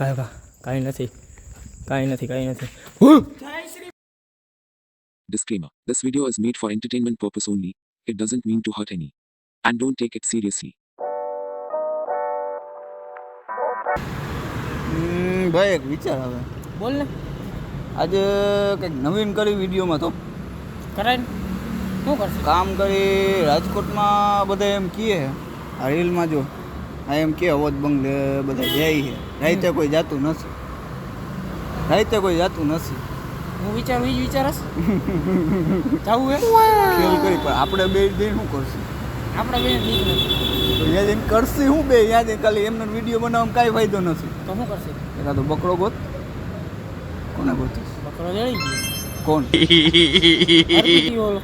કાંઈ નથી. Disclaimer. This video is made for entertainment purpose only. It doesn't mean to hurt any. And don't take it seriously. ભાઈ એક વિચાર આવે. બોલ ને. આજે કંઈક નવીન કરી વિડીયોમાં તો કરાય ને. શું કરશે? કામ કરી રાજકોટમાં બધા એમ કહે આ રીલમાં જો આ એમ કે અવધ બંગલે બધા જાય છે રાતે કોઈ જાતું નથી. હું વિચારું એ જ વિચારસ જવું હે ખેલ કરી પણ આપણે બે જઈને શું કરશું? આપણે બે ઠીક નથી તો ત્યાં જઈને કરશે શું બે ત્યાં જઈને ખાલી એમનો વિડીયો બનાવવામાં કાંઈ ફાયદો નથી. તો શું કરશે? એકાદો બકરો ગોત. કોને ગોતીશ? બકરો જળી ગયો. કોણ? ઓલો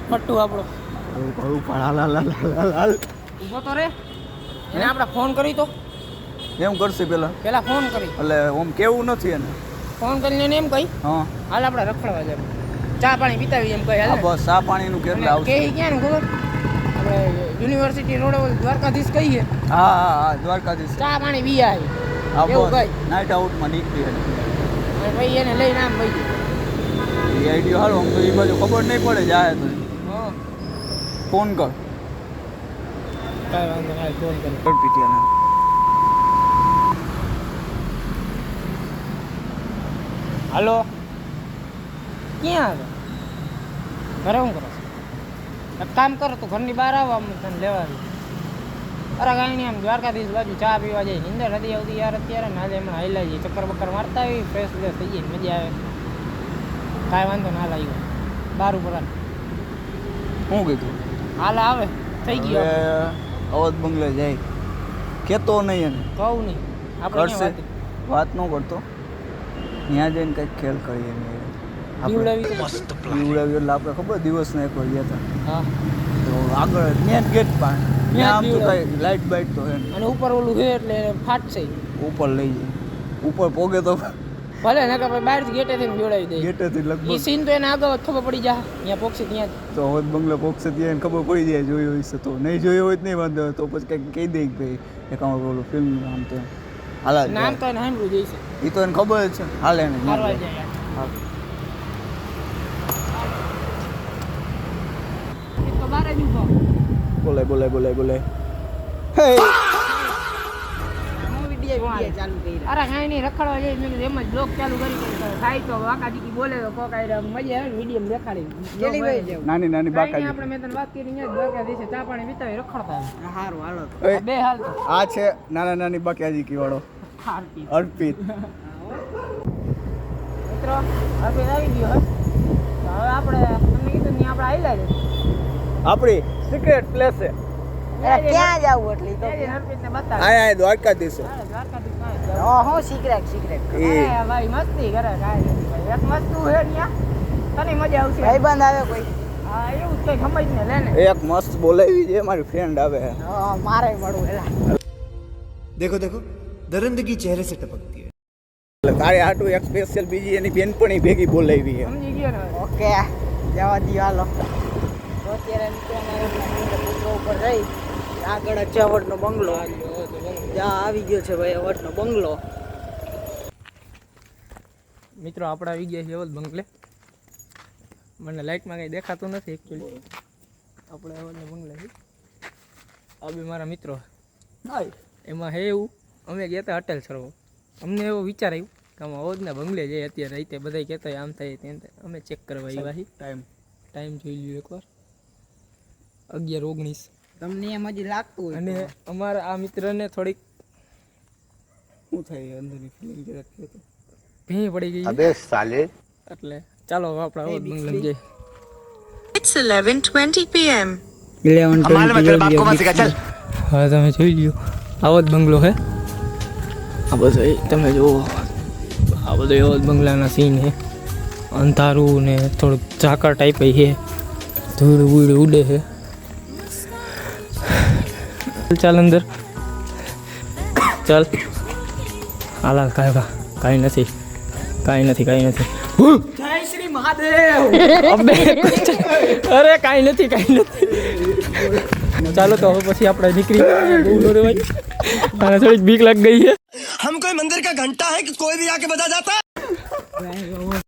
ફટ્ટુ આપણો કરું પણ હાલ ઊભો તો રે. એને આપણે ફોન કરી તો એમ કરશે પેલા ફોન કરી એટલે આમ કેવું નથી એને. ફોન કરીને એને એમ કહી હા હાલ આપણે રખડવા જાય ચા પાણી પીતાવી એમ કહી હાલ હા બસ ચા પાણીનું કેટલું આવશે? કે ક્યાં ને ખબર આપણે યુનિવર્સિટી રોડ દ્વારકાધીશ કહીએ. હા દ્વારકાધીશ ચા પાણી પી આવી હા એવું બસ કઈ નાઇટ આઉટમાં નીકળી અને ભાઈ એને લઈને આમ ભાઈ એ આઈડિયો હાલો આમ તો એ બાજુ ખબર નહીં પડે જાય તો હા ફોન કર કાંઈ વાંધો નહીં ફોન કરી પીટીઆને. હાલો ક્યાં આવે ઘરે શું કરો એક કામ કરો તું ઘરની બહાર આવો આમ તને લેવા આવી. અરે કાંઈ નહીં આમ દ્વારકાધીશ બાજુ ચા પીવા જાય નીંદર નથી આવતી યાર અત્યારે ને આજે હમણાં હાઈલા જઈએ ચક્કર બક્કર મારતા આવી ફ્રેશ ફ્રેશ થઈ જાય મજા આવે. કાંઈ વાંધો ના લાગ્યો બાર ઉપર શું કીધું? હાલ આવે થઈ ગયો અવધ બંગલે જાય કેતો નહીં એને કહું નહીં આપણે કરશે ક્યાં વાત ન કરતો ત્યાં જઈને કંઈક ખેલ કરીએ બીવડાવી તો પીવડાવી એટલે આપણે ખબર દિવસને એક વાર ગયા હતા હા તો આગળ ત્યાં ગેટ પણ ત્યાં આમ તો પીવડાવી. કાંઈ લાઇટ બાઇટ તો હે અને ઉપર ઓલું છે એટલે ફાટશે ઉપર લઈ જાય ઉપર પોગે તો ભલે ને કે ભાઈ બહારથી ગેટેથી બીવડાવી દઈએ ગેટેથી એ લગભગ સીન તો એને આગળ જ ખબર પડી જાય ત્યાં પોક્ષી ત્યાં તો અવધ બંગલે પોગશે ત્યાં ખબર પડી જાય જોયું હોય છે તો નહીં જોયું હોય તો નહીં વાંધો તો પછી કંઈક કહી દે કે ભાઈ એક અમારું ઓલું ફિલ્મ આમ તો હાલા નામ તો એને સાંભળ્યું જઈશે એ તો એને ખબર જ છે હાલે એને મારવા જાય હા એ તો બાર જ ઊભો બોલે હે ચાલુ કરી અરે કાંઈ નહીં રખડવા જાય મેં કીધું એમ જ બ્લોગ ચાલુ કરી થાય તો વાકા દીકી બોલે તો કોક આઈ મજા આવે મીડિયમ દેખાડી નાની બાકાજી આપણે મેં તને વાત કરી અહીંયા દ્વારકા દિવસે ચા પાણી પીતા રખડતા હારું હાલો બે હાલ તો આ છે નાની બાકાજી કી વાળો હારતી અર્પિત મિત્રો હવે આવી ગયો હે તો હવે આપણે તમને કીધું ને આપણે આઈલા છે આપણી સિક્રેટ પ્લેસ છે ક્યાં જાવું એટલી તો હરપ્રીતને બતાવે આયા દ્વારકાધીશ દ્વારકાધીશ કાંઈ હું સિક્રેટ એ અરે ભાઈ મસ્તી કરે કાંઈ નથી ભાઈ એક મસ્તું હે ત્યાં તને મજા આવશે ભાઈબંધ આવે કોઈ હા એવું જ કંઈક સમજ ને લે ને એક મસ્ત બોલાવી છે મારી ફ્રેન્ડ આવે મારે મળવું એલા देखो देखो दरिंदगी चेहरे से टपकती है। એટલે તારે આટું એક સ્પેશિયલ બીજી એની બેનપણી ભેગી બોલાવી છે સમજી ગયો ને ઓકે જવા દો હાલો તો અત્યારે પુત્રો ઉપર રહી આગળ છે અવડનો બંગલો જ્યાં આવી ગયો છે ભાઈ અવડનો બંગલો. મિત્રો આપણે આવી ગયા છીએ અવધ બંગલે મને લાઇટમાં કંઈ દેખાતું નથી એકચ્યુઅલી આપણે અવધના બંગલે છે આ બી મારા મિત્રો એમાં હે એવું અમે ગયા હતા અટેલ સરોવર અમને એવો વિચાર આવ્યો કે અમે અવધના બંગલે જઈએ અત્યારે રાતે બધા કહેતા હોય આમ થાય તેમ થાય અમે ચેક કરવા આવ્યા છીએ ટાઈમ જોઈ લ્યો એકવાર 11:19 તમને એમ હજી લાગતું હોય અને અમારા આ મિત્રને થોડીક શું થાય અંદરની ફિલિંગ જરાક કહો તો ભીં પડી ગઈ अबे साले એટલે ચાલો આપણે અવધ બંગલે જઈએ It's 11:20 p.m. हमारे मतलब आपको मत सिखा चल હવે તમે જોઈ લ્યો અવધ બંગલો હે આ બધો તમે જુઓ આ બધો અવધ બંગલાના સીન છે અંધારું ને થોડુંક ઝાકળ ટાઈપ છે ધૂળ ઉડ ઉડે છે ચાલ અંદર ચાલ હાલ કાંઈ નથી જય શ્રી મહાદેવ અબે અરે કાંઈ નથી ચાલો તો હવે પછી આપણે નીકળી બહુ ભાઈ અને થોડીક બીક લાગ ગઈ છે हम कोई मंदिर का घंटा है कि कोई भी आके बजा जाता है।